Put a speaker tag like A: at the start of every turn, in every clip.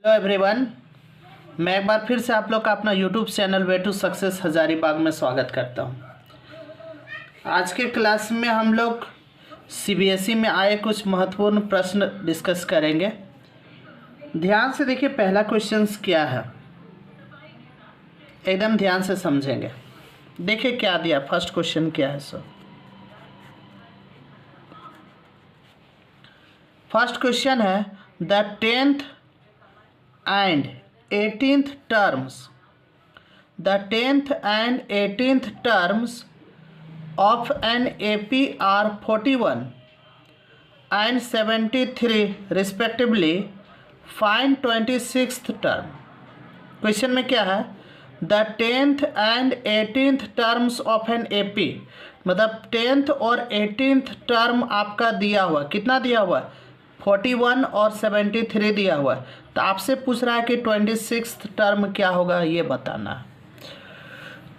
A: Hello everyone, मैं एक बार फिर से आप लोग का अपना YouTube channel way to success Hazaribagh में स्वागत करता हूं। आज के क्लास में हम लोग सीबीएसई में आए कुछ महत्वपूर्ण प्रश्न डिस्कस करेंगे। ध्यान से देखिए, पहला क्वेश्चन क्या है, एकदम ध्यान से समझेंगे। देखिए क्या दिया, फर्स्ट क्वेश्चन क्या है। फर्स्ट क्वेश्चन है the 10th and 18th terms of an AP are 41 and 73 respectively. Find 26th term. Question में क्या है, the 10th and 18th terms of an AP, मतलब 10th और 18th टर्म आपका दिया हुआ, कितना दिया हुआ है, 41 और 73 दिया हुआ है। तो आपसे पूछ रहा है कि 26th टर्म क्या होगा, ये बताना है।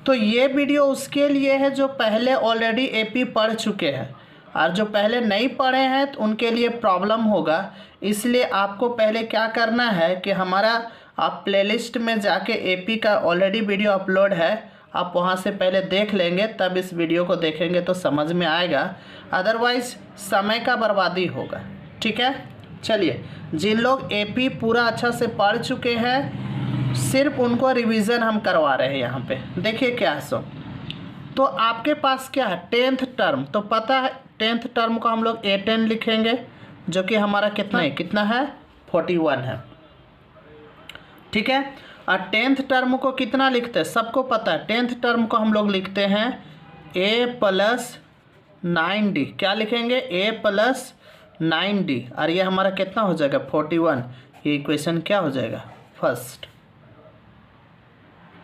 A: तो ये वीडियो उसके लिए है जो पहले ऑलरेडी एपी पढ़ चुके हैं, और जो पहले नहीं पढ़े हैं तो उनके लिए प्रॉब्लम होगा। इसलिए आपको पहले क्या करना है कि हमारा आप प्लेलिस्ट में जाके एपी का ऑलरेडी वीडियो अपलोड है, आप वहाँ से पहले देख लेंगे, तब इस वीडियो को देखेंगे तो समझ में आएगा, अदरवाइज़ समय का बर्बादी होगा। ठीक है, चलिए, जिन लोग एपी पूरा अच्छा से पढ़ चुके हैं सिर्फ उनको रिवीजन हम करवा रहे हैं यहाँ पे। देखिए क्या है सो, तो आपके पास क्या है, 10th टर्म, तो पता है 10th टर्म को हम लोग A10 लिखेंगे, जो कि हमारा कितना है 41 है। ठीक है, और 10th टर्म को कितना लिखते हैं, सबको पता है। 10th टर्म को हम लोग लिखते हैं A+9D। क्या लिखेंगे, A+9D, और ये हमारा कितना हो जाएगा 41। ये इक्वेशन क्या हो जाएगा, फर्स्ट।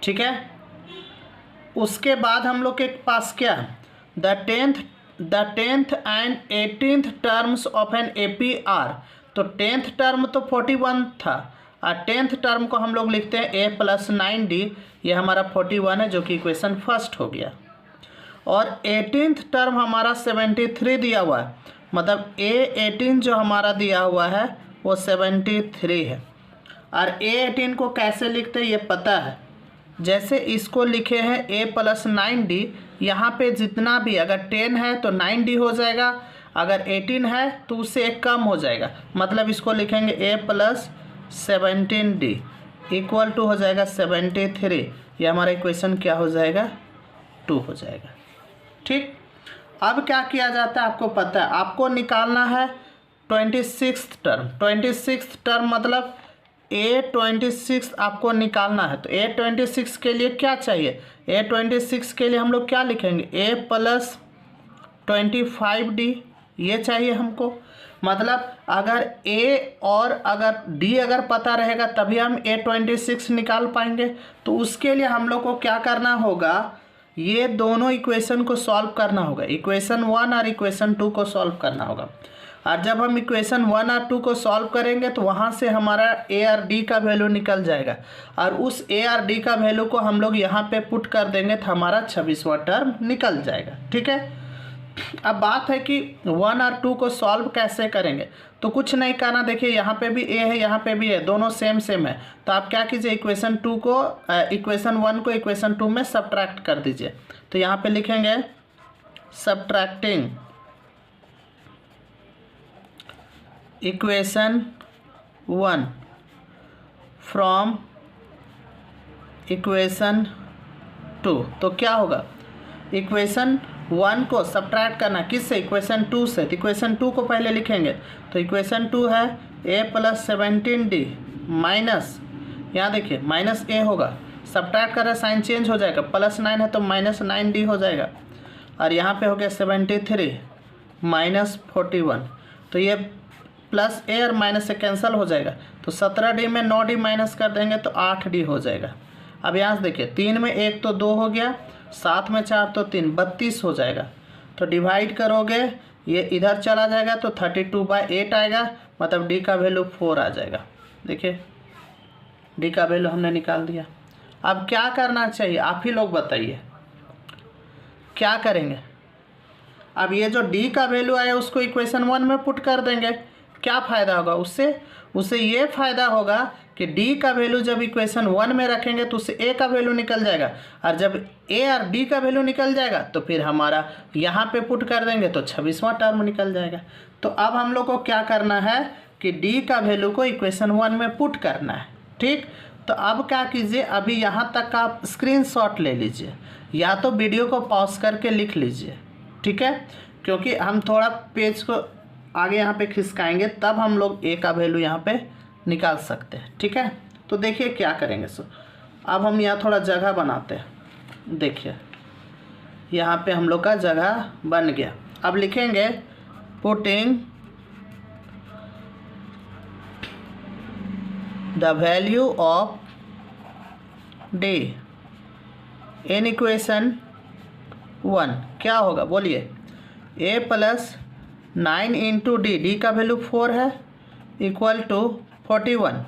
A: ठीक है, उसके बाद हम लोग के पास क्या है, the 10th and 18th terms of an AP are. तो 10th टर्म तो 41 था, और 10th टर्म को हम लोग लिखते हैं A+9D, ये हमारा 41 है, जो कि इक्वेशन फर्स्ट हो गया। और 18th टर्म हमारा 73 दिया हुआ है, मतलब A18 जो हमारा दिया हुआ है वो 73 है। और A18 को कैसे लिखते हैं ये पता है, जैसे इसको लिखे हैं A+9D, यहाँ पे जितना भी, अगर 10 है तो 9D हो जाएगा, अगर 18 है तो उससे एक कम हो जाएगा, मतलब इसको लिखेंगे A+17D इक्वल टू हो जाएगा 73। ये हमारा इक्वेशन क्या हो जाएगा, 2 हो जाएगा। ठीक, अब क्या किया जाता है आपको पता है, आपको निकालना है 26th टर्म। 26th टर्म मतलब A26 आपको निकालना है। तो A26 के लिए क्या चाहिए, A26 के लिए हम लोग क्या लिखेंगे, A+25D, ये चाहिए हमको। मतलब अगर A और अगर D अगर पता रहेगा तभी हम A26 निकाल पाएंगे। तो उसके लिए हम लोग को क्या करना होगा, ये दोनों इक्वेशन को सॉल्व करना होगा, इक्वेशन 1 और इक्वेशन 2 को सॉल्व करना होगा। और जब हम इक्वेशन 1 और 2 को सॉल्व करेंगे तो वहाँ से हमारा A और D का वैल्यू निकल जाएगा, और उस A और D का वैल्यू को हम लोग यहाँ पे पुट कर देंगे तो हमारा 26वां टर्म निकल जाएगा। ठीक है, अब बात है कि 1 और 2 को सॉल्व कैसे करेंगे। तो कुछ नहीं करना, देखिए यहाँ पे भी A है, यहाँ पे भी है, दोनों सेम है। तो आप क्या कीजिए, इक्वेशन 1 को इक्वेशन 2 में सब्ट्रैक्ट कर दीजिए। तो यहाँ पे लिखेंगे सब्ट्रैक्टिंग इक्वेशन 1 फ्रॉम इक्वेशन 2। तो क्या होगा, इक्वेशन 1 को सब्ट्रैक्ट करना किससे, इक्वेशन 2 से। तो इक्वेशन 2 को पहले लिखेंगे, तो इक्वेशन 2 है A+17D माइनस, यहाँ देखिए माइनस A होगा, सब्ट्रैक्ट कर रहा साइन चेंज हो जाएगा, +9 है तो -9D हो जाएगा, और यहाँ पे हो गया 73 माइनस 41। तो ये प्लस A और माइनस से कैंसिल हो जाएगा, तो 17D में 9D माइनस कर देंगे तो 8D हो जाएगा। अब यहाँ से देखिए 3 में 1 तो 2 हो गया, 7 में 4 तो 3, 32 हो जाएगा। तो डिवाइड करोगे, ये इधर चला जाएगा तो 32/8 आएगा, मतलब D का वैल्यू 4 आ जाएगा। देखिए D का वैल्यू हमने निकाल दिया। अब क्या करना चाहिए, आप ही लोग बताइए क्या करेंगे। अब ये जो D का वैल्यू आया उसको इक्वेशन 1 में पुट कर देंगे, क्या फ़ायदा होगा उससे ये फ़ायदा होगा कि डी का वैल्यू जब इक्वेशन 1 में रखेंगे तो उससे ए का वैल्यू निकल जाएगा, और जब ए और डी का वैल्यू निकल जाएगा तो फिर हमारा यहाँ पे पुट कर देंगे तो 26वां टर्म निकल जाएगा। तो अब हम लोग को क्या करना है कि डी का वैल्यू को इक्वेशन 1 में पुट करना है। ठीक, तो अब क्या कीजिए, अभी यहाँ तक का आप स्क्रीनशॉट ले लीजिए, या तो वीडियो को पॉज करके लिख लीजिए। ठीक है, क्योंकि हम थोड़ा पेज को आगे यहाँ पे खिसकाएंगे तब हम लोग ए का वैल्यू यहाँ पे निकाल सकते हैं। ठीक है, तो देखिए क्या करेंगे। सो अब हम यहाँ थोड़ा जगह बनाते हैं। देखिए यहाँ पे हम लोग का जगह बन गया। अब लिखेंगे putting the value of D in equation 1 क्या होगा बोलिए, ए प्लस 9 इंटू डी, डी का वैल्यू 4 है, इक्वल टू 41।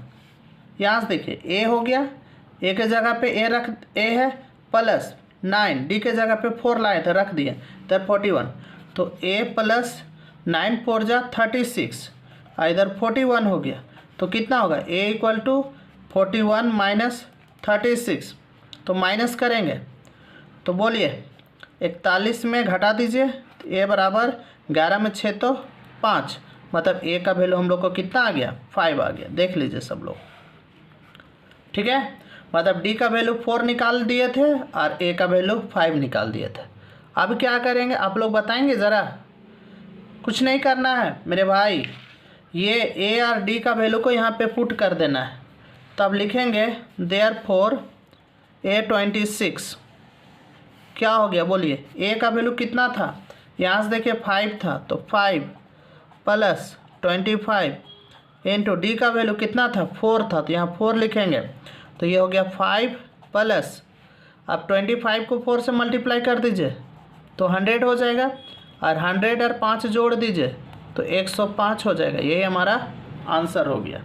A: यहाँ से देखिए ए हो गया, ए के जगह पे ए है, प्लस 9 डी के जगह पे 4 लाए थे रख दिए, तब 41। तो ए प्लस 9 4 जा 36, इधर 41 हो गया। तो कितना होगा, ए इक्वल टू 41 माइनस 36, तो माइनस करेंगे तो बोलिए 41 में घटा दीजिए, ए बराबर 11 में 6 तो 5, मतलब ए का वैल्यू हम लोग को कितना आ गया, 5 आ गया। देख लीजिए सब लोग। ठीक है, मतलब डी का वैल्यू 4 निकाल दिए थे और ए का वैल्यू 5 निकाल दिए थे। अब क्या करेंगे आप लोग बताएंगे ज़रा। कुछ नहीं करना है मेरे भाई, ये ए और डी का वैल्यू को यहाँ पे पुट कर देना है। तब लिखेंगे देयरफॉर A26 क्या हो गया बोलिए, ए का वैल्यू कितना था, यहाँ से देखिए 5 था, तो 5 प्लस 25 इंटू डी का वैल्यू कितना था, 4 था, तो यहाँ 4 लिखेंगे। तो ये हो गया 5 प्लस, अब 25 को 4 से मल्टीप्लाई कर दीजिए तो 100 हो जाएगा, और 100 और 5 जोड़ दीजिए तो 105 हो जाएगा। यही हमारा आंसर हो गया।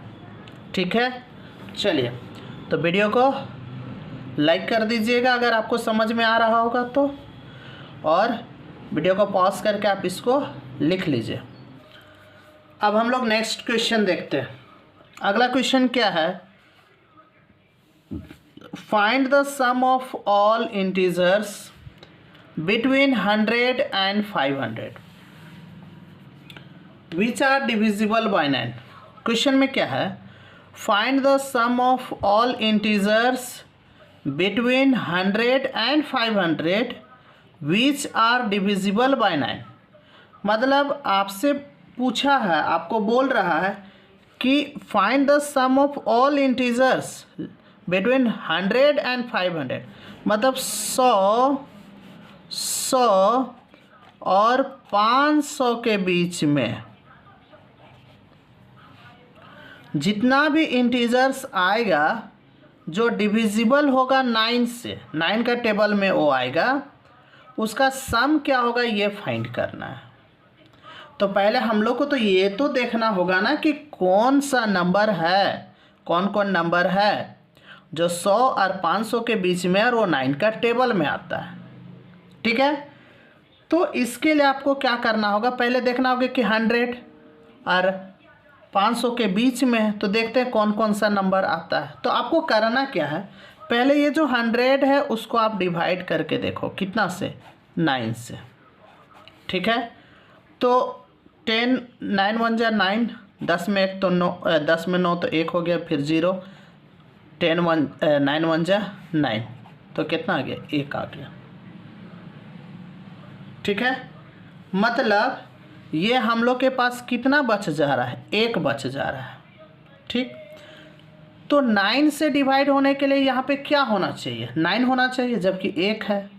A: ठीक है, चलिए तो वीडियो को लाइक कर दीजिएगा अगर आपको समझ में आ रहा होगा तो, और वीडियो को पॉज करके आप इसको लिख लीजिए। अब हम लोग नेक्स्ट क्वेश्चन देखते हैं। अगला क्वेश्चन क्या है, find the sum of all integers between 100 and 500 which are divisible by 9। Question में क्या है, find the sum of all integers between 100 and 500 which are divisible by 9। मतलब आपसे पूछा है, आपको बोल रहा है कि find the sum of all integers between 100 and 500, मतलब 100 और 500 के बीच में जितना भी इंटीजर्स आएगा जो डिविजिबल होगा 9 से, 9 का टेबल में वो आएगा, उसका सम क्या होगा ये फाइंड करना है। तो पहले हम लोग को तो ये तो देखना होगा ना कि कौन सा नंबर है, कौन कौन नंबर है जो 100 और 500 के बीच में और वो 9 का टेबल में आता है। ठीक है, तो इसके लिए आपको क्या करना होगा, पहले देखना होगा कि 100 और 500 के बीच में है, तो देखते हैं कौन कौन सा नंबर आता है। तो आपको करना क्या है, पहले ये जो 100 है उसको आप डिवाइड करके देखो कितना से, 9 से। ठीक है, तो 10 9 1 जा 9, 10 में 1 तो 9, 10 में 9 तो 1 हो गया, फिर 0, 9 1 जा 9, तो कितना आ गया, 1 आ गया। ठीक है, मतलब ये हम लोग के पास कितना बच जा रहा है, 1 बच जा रहा है। ठीक, तो 9 से डिवाइड होने के लिए यहाँ पे क्या होना चाहिए, 9 होना चाहिए जबकि 1 है,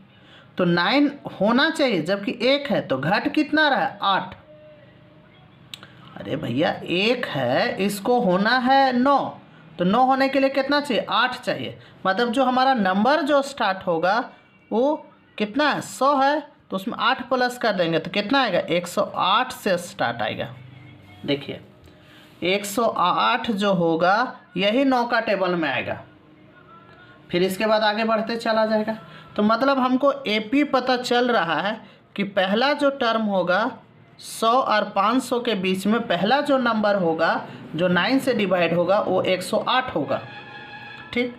A: तो 9 होना चाहिए जबकि 1 है, तो घट कितना रहा है, 8। अरे भैया 1 है, इसको होना है 9, तो 9 होने के लिए कितना चाहिए, 8 चाहिए। मतलब जो हमारा नंबर जो स्टार्ट होगा वो कितना है, 100 है, तो उसमें 8 प्लस कर देंगे तो कितना आएगा, 108 से स्टार्ट आएगा। देखिए 108 जो होगा यही 9 का टेबल में आएगा, फिर इसके बाद आगे बढ़ते चला जाएगा। तो मतलब हमको एपी पता चल रहा है कि पहला जो टर्म होगा 100 और 500 के बीच में पहला जो नंबर होगा जो 9 से डिवाइड होगा वो 108 होगा। ठीक,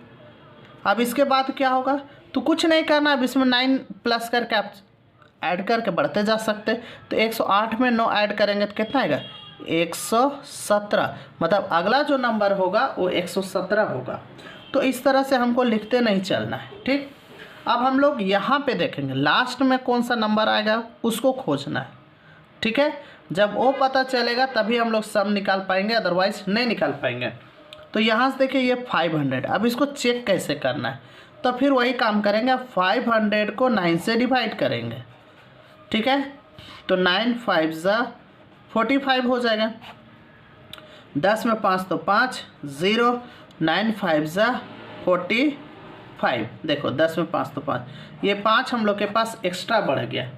A: अब इसके बाद क्या होगा, तो कुछ नहीं करना, अब इसमें 9 प्लस करके आप ऐड करके बढ़ते जा सकते। तो 108 में 9 ऐड करेंगे तो कितना आएगा, 117। मतलब अगला जो नंबर होगा वो 117 होगा। तो इस तरह से हमको लिखते नहीं चलना है। ठीक, अब हम लोग यहाँ पे देखेंगे लास्ट में कौन सा नंबर आएगा उसको खोजना है। ठीक है, जब वो पता चलेगा तभी हम लोग सम निकाल पाएंगे, अदरवाइज नहीं निकाल पाएंगे। तो यहाँ से देखिए ये 500, अब इसको चेक कैसे करना है, तो फिर वही काम करेंगे, 500 को 9 से डिवाइड करेंगे। ठीक है, तो 9 5 ज़ा 45 हो जाएगा, 10 में 5 तो 5, 0, 9 5 ज़ा 45। देखो 10 में 5 तो 5, ये 5 हम लोग के पास एक्स्ट्रा बढ़ गया।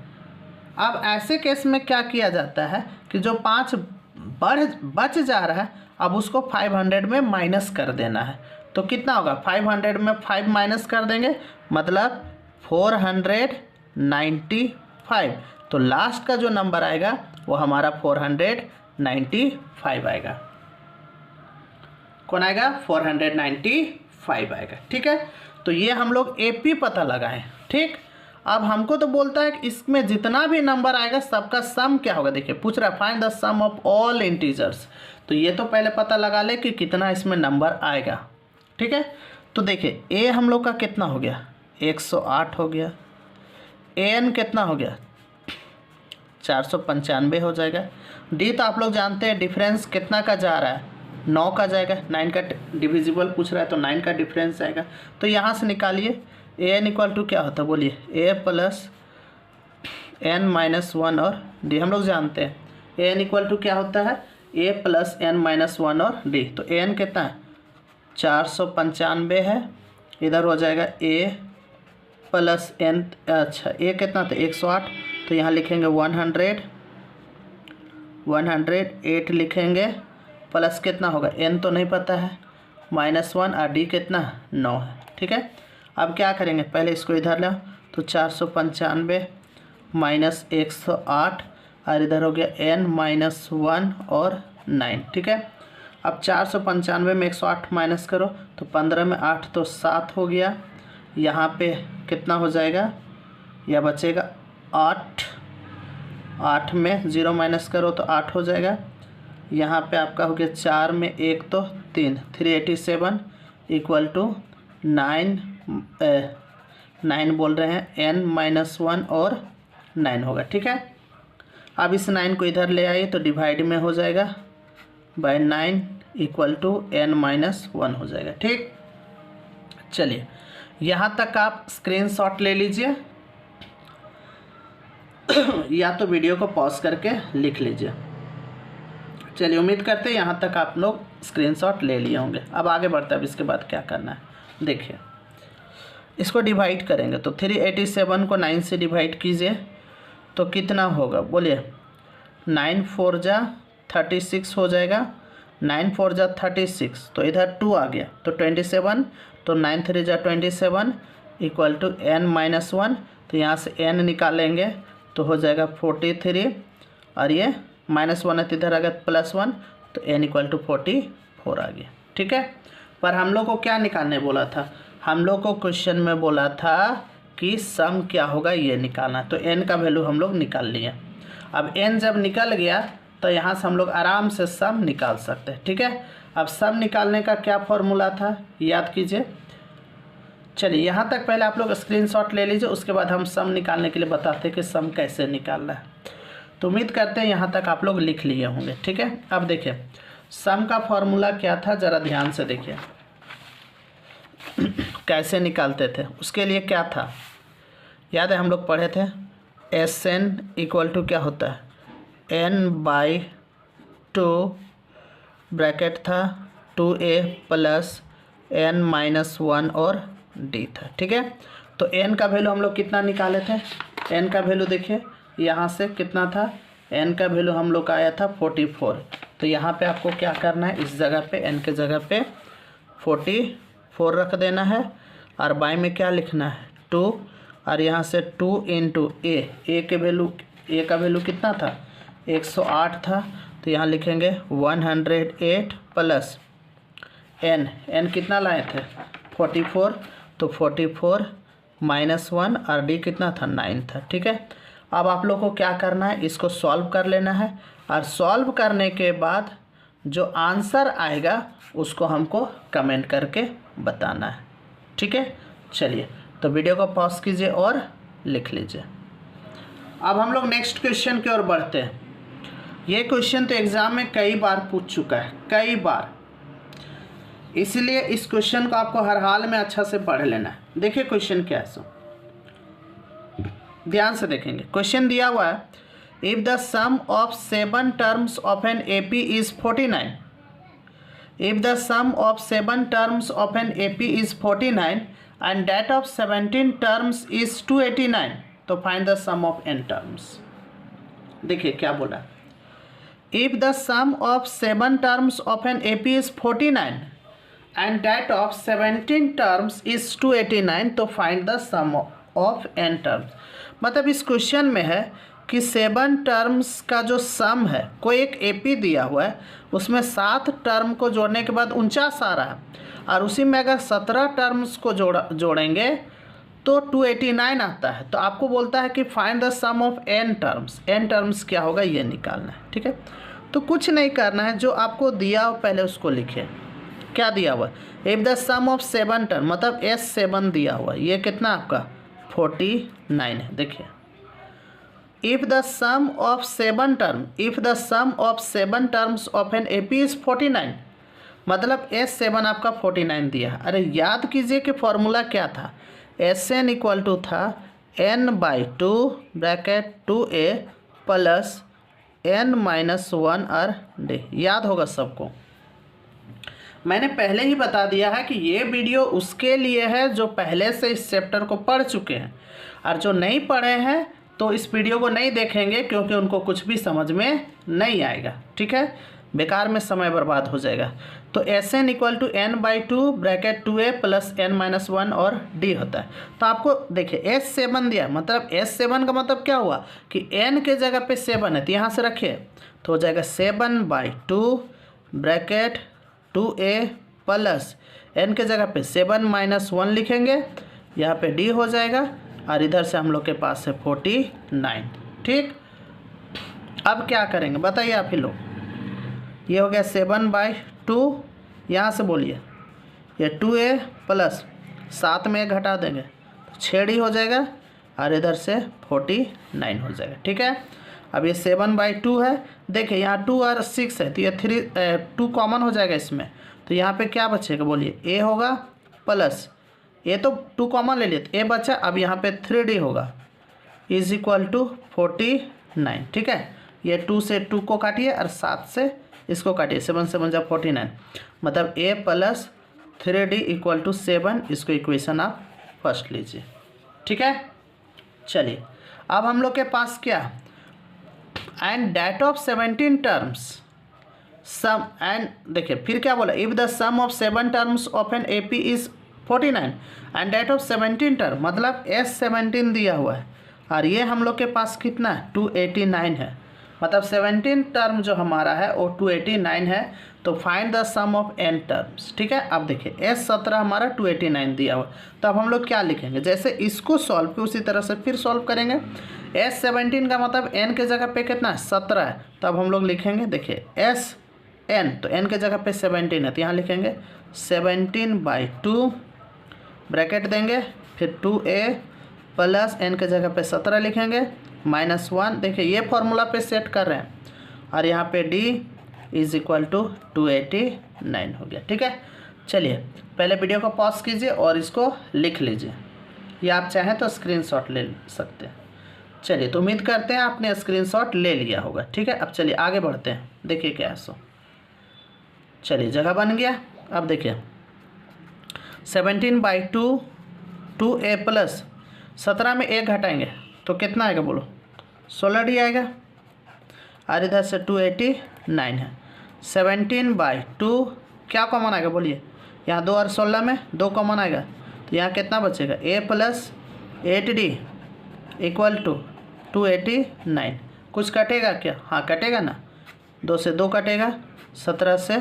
A: अब ऐसे केस में क्या किया जाता है कि जो 5 बच जा रहा है अब उसको 500 में माइनस कर देना है। तो कितना होगा, 500 में 5 माइनस कर देंगे, मतलब 495। तो लास्ट का जो नंबर आएगा वो हमारा 495 आएगा। कौन आएगा, 495 आएगा। ठीक है, तो ये हम लोग एपी पता लगाएं। ठीक, अब हमको तो बोलता है कि इसमें जितना भी नंबर आएगा सबका सम क्या होगा। देखिए पूछ रहा है find the sum of all integers, तो ये तो पहले पता लगा ले कि कितना इसमें नंबर आएगा। ठीक है, तो देखिए ए हम लोग का कितना हो गया, 108 हो गया, एन कितना हो गया, 495 हो जाएगा। डी तो आप लोग जानते हैं डिफरेंस कितना का जा रहा है, 9 का जाएगा, 9 का डिविजिबल पूछ रहा है तो 9 का डिफरेंस आएगा। तो यहाँ से निकालिए ए एन इक्वल टू क्या होता है, बोलिए ए प्लस एन माइनस 1 और डी। हम लोग जानते हैं ए एन इक्वल टू क्या होता है, ए प्लस एन माइनस 1 और डी। तो ए एन कितना है, 495 है, इधर हो जाएगा ए प्लस एन, अच्छा ए कितना था 108, तो यहाँ लिखेंगे 108 लिखेंगे, प्लस कितना होगा एन तो नहीं पता है, -1 और डी कितना 9 है। ठीक है, अब क्या करेंगे, पहले इसको इधर लाओ, तो 495 माइनस 108 और इधर हो गया n माइनस 1 और 9। ठीक है, अब 495 में 108 माइनस करो तो 15 में 8 तो 7 हो गया, यहाँ पे कितना हो जाएगा, यह बचेगा 8 में 0 माइनस करो तो 8 हो जाएगा, यहाँ पे आपका हो गया 4 में 1 तो 3, 387 इक्वल टू 9 बोल रहे हैं, n माइनस 1 और 9 होगा। ठीक है, अब इस 9 को इधर ले आइए तो डिवाइड में हो जाएगा by 9 equal to n minus 1 हो जाएगा। ठीक, चलिए यहाँ तक आप स्क्रीनशॉट ले लीजिए या तो वीडियो को पॉज करके लिख लीजिए। चलिए उम्मीद करते हैं यहाँ तक आप लोग स्क्रीनशॉट ले लिए होंगे। अब आगे बढ़ते हैं, अब इसके बाद क्या करना है देखिए, इसको डिवाइड करेंगे तो 387 को 9 से डिवाइड कीजिए तो कितना होगा, बोलिए 9 4 जा 36 हो जाएगा, 9 4 जा 36, तो इधर 2 आ गया तो 27, तो 9 3 जा 27 इक्वल टू n माइनस 1, तो यहाँ से n निकालेंगे तो हो जाएगा 43 और ये -1 है तो इधर आ गया +1, तो n इक्वल टू 44 आ गया। ठीक है, पर हम लोग को क्या निकालने बोला था, हम लोग को क्वेश्चन में बोला था कि सम क्या होगा ये निकालना, तो n का वैल्यू हम लोग निकाल लिए। अब n जब निकल गया तो यहाँ से हम लोग आराम से सम निकाल सकते हैं। ठीक है, अब सम निकालने का क्या फॉर्मूला था याद कीजिए। चलिए यहाँ तक पहले आप लोग स्क्रीनशॉट ले लीजिए, उसके बाद हम सम निकालने के लिए बताते हैं कि सम कैसे निकालना है। तो उम्मीद करते हैं यहाँ तक आप लोग लिख लिए होंगे। ठीक है, अब देखिए सम का फॉर्मूला क्या था, ज़रा ध्यान से देखिए कैसे निकालते थे। उसके लिए क्या था याद है, हम लोग पढ़े थे Sn इक्वल टू क्या होता है, n/2 ब्रैकेट था 2a प्लस n माइनस 1 और d था। ठीक है, तो n का वैल्यू हम लोग कितना निकाले थे, n का वैल्यू देखिए यहाँ से कितना था, n का वैल्यू हम लोग का आया था 44, तो यहाँ पे आपको क्या करना है, इस जगह पे n के जगह पे 44 रख देना है और बाई में क्या लिखना है 2, और यहाँ से 2 इंटू ए का वैल्यू कितना था 108 था, तो यहाँ लिखेंगे 108 प्लस n कितना लाए थे 44, तो 44 -1 और d कितना था 9 था। ठीक है, अब आप लोग को क्या करना है, इसको सॉल्व कर लेना है और सॉल्व करने के बाद जो आंसर आएगा उसको हमको कमेंट करके बताना है। ठीक है, चलिए तो वीडियो को पॉज कीजिए और लिख लीजिए। अब हम लोग नेक्स्ट क्वेश्चन की ओर बढ़ते हैं। ये क्वेश्चन तो एग्ज़ाम में कई बार पूछ चुका है, कई बार, इसलिए इस क्वेश्चन को आपको हर हाल में अच्छा से पढ़ लेना है। देखिए क्वेश्चन क्या है, सो ध्यान से देखेंगे। क्वेश्चन दिया हुआ है, if the sum of 7 terms of an AP is 49, if the sum of 7 terms of an AP is 49 and that of 17 terms is 289, तो find the sum of n terms. देखिए क्या बोला, if the sum of 7 terms of an AP is 49 and that of 17 terms is 289, तो find the sum of n terms। मतलब इस question में है कि 7 टर्म्स का जो सम है, कोई एक एपी दिया हुआ है, उसमें 7 टर्म को जोड़ने के बाद 49 आ रहा है, और उसी में अगर 17 टर्म्स को जोड़ेंगे तो 289 आता है। तो आपको बोलता है कि find the sum of n terms. n terms क्या होगा ये निकालना है। ठीक है, तो कुछ नहीं करना है, जो आपको दिया हो पहले उसको लिखे। क्या दिया हुआ, if the sum of 7 term, मतलब S7 दिया हुआ, ये कितना आपका 49 है। देखिए, if the sum of 7 term, if the sum of 7 terms of an AP is 49, मतलब S7 आपका 49 दिया है। अरे याद कीजिए कि फॉर्मूला क्या था, Sn इक्वल टू था n/2 bracket 2a plus n-1 और d। याद होगा सबको, मैंने पहले ही बता दिया है कि ये वीडियो उसके लिए है जो पहले से इस चैप्टर को पढ़ चुके हैं, और जो नहीं पढ़े हैं तो इस वीडियो को नहीं देखेंगे, क्योंकि उनको कुछ भी समझ में नहीं आएगा। ठीक है, बेकार में समय बर्बाद हो जाएगा। तो Sn equal to n/2 bracket 2a plus n-1 और d होता है। तो आपको देखिए S7 दिया, मतलब S7 का मतलब क्या हुआ कि n के जगह पे 7 है, तो यहाँ से रखिए तो हो जाएगा 7/2 ब्रैकेट 2a प्लस n के जगह पे 7-1 लिखेंगे, यहाँ पे d हो जाएगा, और इधर से हम लोग के पास है 49। ठीक, अब क्या करेंगे बताइए आप ही लोग, ये हो गया 7/2, यहाँ से बोलिए ये 2a प्लस 7 में 1 घटा देंगे तो 6d हो जाएगा, और इधर से 49 हो जाएगा। ठीक है, अब ये 7/2 है, देखिए यहाँ 2 और 6 है, तो ये 2 कॉमन हो जाएगा इसमें, तो यहाँ पे क्या बचेगा बोलिए, a होगा प्लस, ये तो 2 कॉमन ले लिए तो a बचा, अब यहाँ पे 3d होगा इज इक्वल टू 49। ठीक है, ये 2 से 2 को काटिए और 7 से इसको काटिए, 7 जब 49, मतलब a plus 3d equal to 7। इसको इक्वेशन आप फर्स्ट लीजिए। ठीक है, चलिए अब हम लोग के पास क्या, and that of 17 terms sum, and देखिए फिर क्या बोला, if the sum of 7 terms of an AP is 49 and that of 17 term, मतलब S17 दिया हुआ है, और ये हम लोग के पास कितना है 289 है, मतलब 17 टर्म जो हमारा है वो 289 है। तो find the sum of n terms. ठीक है, अब देखिए S17 हमारा 289 दिया हुआ, तो अब हम लोग क्या लिखेंगे, जैसे इसको सॉल्व किया उसी तरह से फिर सॉल्व करेंगे। S17 का मतलब n के जगह पे कितना है 17 है, तो अब हम लोग लिखेंगे, देखिए Sn, तो n के जगह पे 17 है, तो यहाँ लिखेंगे 17/2 ब्रैकेट देंगे, फिर 2a प्लस n के जगह पे 17 लिखेंगे -1। देखिए ये फॉर्मूला पे सेट कर रहे हैं, और यहाँ पे d इज इक्वल टू 289 हो गया। ठीक है, चलिए पहले वीडियो को पॉज कीजिए और इसको लिख लीजिए, या आप चाहें तो स्क्रीनशॉट ले सकते हैं। चलिए, तो उम्मीद करते हैं आपने स्क्रीनशॉट ले लिया होगा। ठीक है, अब चलिए आगे बढ़ते हैं। देखिए क्या है, सो चलिए जगह बन गया। अब देखिए 17/2 2a प्लस 17 में 1 घटाएंगे तो कितना आएगा बोलो, 16d आएगा, और इधर से 289 है। 17/2 क्या कॉमन आएगा बोलिए, यहाँ 2 और 16 में 2 कॉमन आएगा, तो यहाँ कितना बचेगा a plus 8d equal to 289। कुछ कटेगा क्या? हाँ कटेगा ना, 2 से 2 कटेगा, 17 से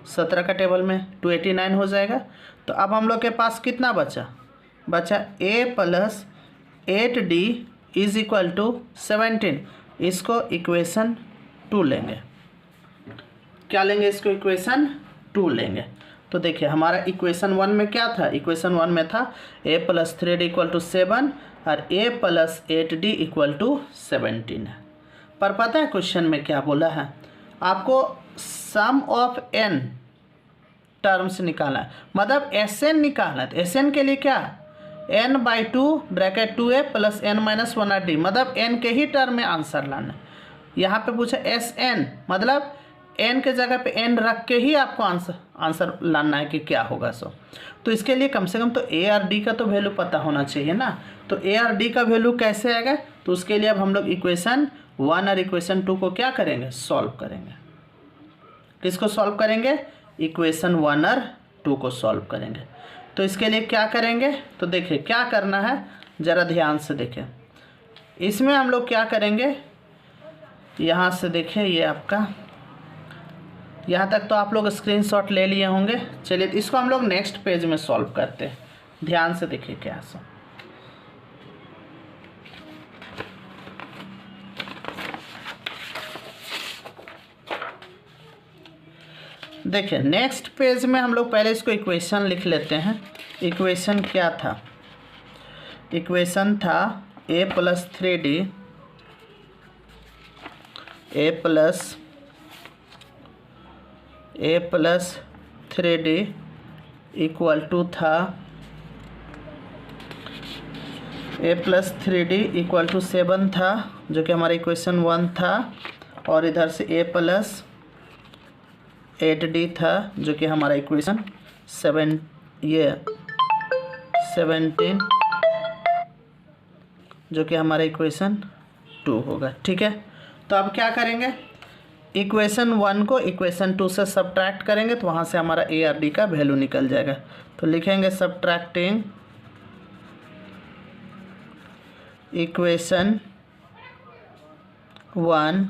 A: 17 का टेबल में 289 हो जाएगा। तो अब हम लोग के पास कितना बचा a plus 8d is equal to 17। इसको इक्वेशन 2 लेंगे। क्या लेंगे? इसको इक्वेशन 2 लेंगे। तो देखिए हमारा इक्वेशन 1 में क्या था? इक्वेशन 1 में था a plus 3d equal to 7 और a plus 8d equal to 17 है। पर पता है क्वेश्चन में क्या बोला है? आपको सम ऑफ n टर्म्स निकालना है, मतलब Sn निकालना है। तो Sn के लिए क्या? n/2 bracket 2a plus n minus 1d, मतलब n के ही टर्म में आंसर लाना है। यहाँ पे पूछा Sn, मतलब n के जगह पे n रख के ही आपको आंसर लाना है कि क्या होगा। सो तो इसके लिए कम से कम तो a और d का तो वैल्यू पता होना चाहिए ना। तो a और d का वैल्यू कैसे आएगा? तो उसके लिए अब हम लोग इक्वेशन 1 और इक्वेशन 2 को क्या करेंगे? सॉल्व करेंगे। किसको सॉल्व करेंगे? इक्वेशन 1 और 2 को सॉल्व करेंगे। तो इसके लिए क्या करेंगे? तो देखिए क्या करना है, ज़रा ध्यान से देखें। इसमें हम लोग क्या करेंगे, यहाँ से देखिए, ये आपका यहाँ तक तो आप लोग स्क्रीनशॉट ले लिए होंगे। चलिए इसको हम लोग नेक्स्ट पेज में सॉल्व करते हैं। ध्यान से देखिए क्या सो। देखिए नेक्स्ट पेज में हम लोग पहले इसको इक्वेशन लिख लेते हैं। इक्वेशन क्या था? इक्वेशन था a plus 3d a plus 3d equal to था a plus 3d equal to 7 था, जो कि हमारा इक्वेशन 1 था। और इधर से a प्लस 8d था, जो कि हमारा इक्वेशन 17, जो कि हमारा इक्वेशन 2 होगा। ठीक है, तो अब क्या करेंगे? इक्वेशन 1 को इक्वेशन 2 से सब्ट्रैक्ट करेंगे, तो वहाँ से हमारा a और d का वैल्यू निकल जाएगा। तो लिखेंगे सब्ट्रैक्टिंग इक्वेशन 1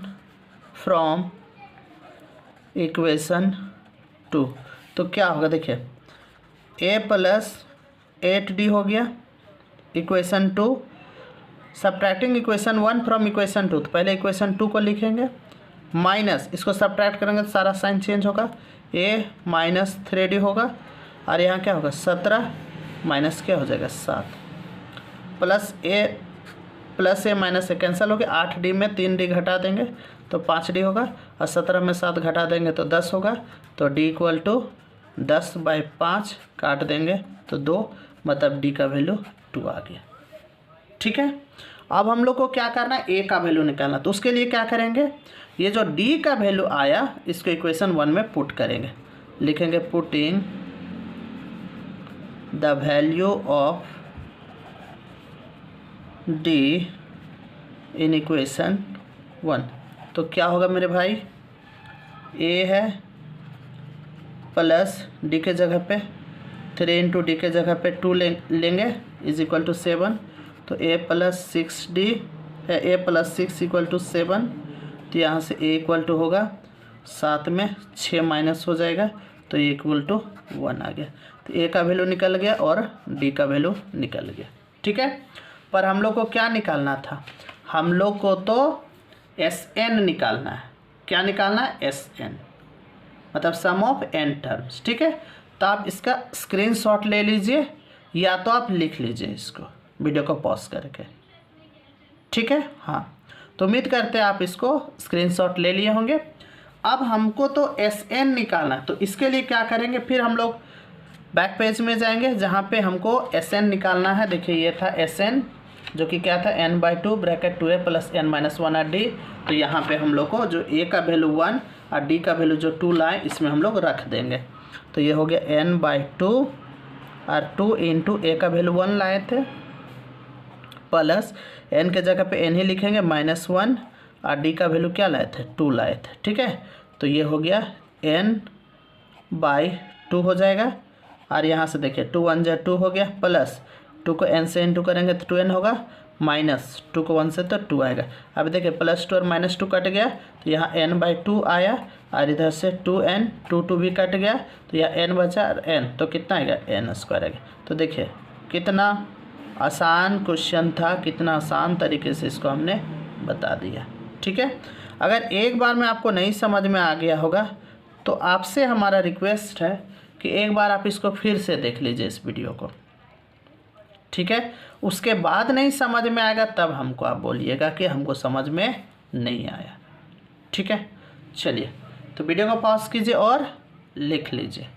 A: फ्रॉम इक्वेशन 2। तो क्या होगा? देखिए a प्लस 8d हो गया equation 2, subtracting equation 1 from equation 2। तो पहले इक्वेशन 2 को लिखेंगे, माइनस इसको सब्ट्रैक्ट करेंगे तो सारा साइन चेंज होगा, a माइनस 3d होगा। और यहाँ क्या होगा? 17 माइनस क्या हो जाएगा? 7 plus a minus a cancel हो गया। 8d में 3d घटा देंगे तो 5d होगा, और 17 में 7 घटा देंगे तो 10 होगा। तो d इक्वल टू 10/5 काट देंगे तो 2, मतलब d का वैल्यू 2 आ गया। ठीक है, अब हम लोग को क्या करना है? a का वैल्यू निकालना। तो उसके लिए क्या करेंगे? ये जो d का वैल्यू आया इसको इक्वेशन 1 में पुट करेंगे। लिखेंगे putting the value of d in equation 1। तो क्या होगा मेरे भाई? a है प्लस d के जगह पे 3 इंटू डी के जगह पे 2 लेंगे इज इक्वल टू 7। तो a प्लस 6d है, a प्लस 6 इक्वल टू 7। तो यहाँ से a इक्वल टू होगा 7 में 6 माइनस हो जाएगा, तो a इक्वल टू 1 आ गया। तो a का वैल्यू निकल गया और d का वैल्यू निकल गया। ठीक है, पर हम लोग को क्या निकालना था? हम लोग को तो Sn निकालना है। क्या निकालना है? Sn, मतलब सम ऑफ n टर्म्स। ठीक है, तो आप इसका स्क्रीनशॉट ले लीजिए या तो आप लिख लीजिए इसको वीडियो को पॉज करके। ठीक है, हाँ, तो उम्मीद करते हैं आप इसको स्क्रीनशॉट ले लिए होंगे। अब हमको तो Sn निकालना है, तो इसके लिए क्या करेंगे? फिर हम लोग बैक पेज में जाएंगे जहाँ पे हमको Sn निकालना है। देखिए ये था Sn, जो कि क्या था? n/2 bracket 2a plus n minus 1d। तो यहाँ पे हम लोग को जो a का वैल्यू 1 और d का वैल्यू जो 2 लाए, इसमें हम लोग रख देंगे। तो ये हो गया n/2 और 2 इंटू a का वैल्यू 1 लाए थे, प्लस n के जगह पे n ही लिखेंगे -1 और d का वैल्यू क्या लाए थे? 2 लाए थे। ठीक है, तो ये हो गया n/2 हो जाएगा। और यहाँ से देखिए 2 1 जा 2 हो गया, प्लस 2 को n से इंटू करेंगे तो 2n होगा, माइनस 2 को 1 से तो 2 आएगा। अब देखिए +2 और -2 कट गया तो यहाँ n/2 आया और इधर से 2n 2 भी कट गया तो यहाँ n बचा और n तो कितना आएगा n² आएगा। तो देखिए कितना आसान क्वेश्चन था, कितना आसान तरीके से इसको हमने बता दिया। ठीक है, अगर एक बार में आपको नहीं समझ में आ गया होगा तो आपसे हमारा रिक्वेस्ट है कि एक बार आप इसको फिर से देख लीजिए इस वीडियो को। ठीक है, उसके बाद नहीं समझ में आएगा तब हमको आप बोलिएगा कि हमको समझ में नहीं आया। ठीक है, चलिए तो वीडियो को पॉज कीजिए और लिख लीजिए।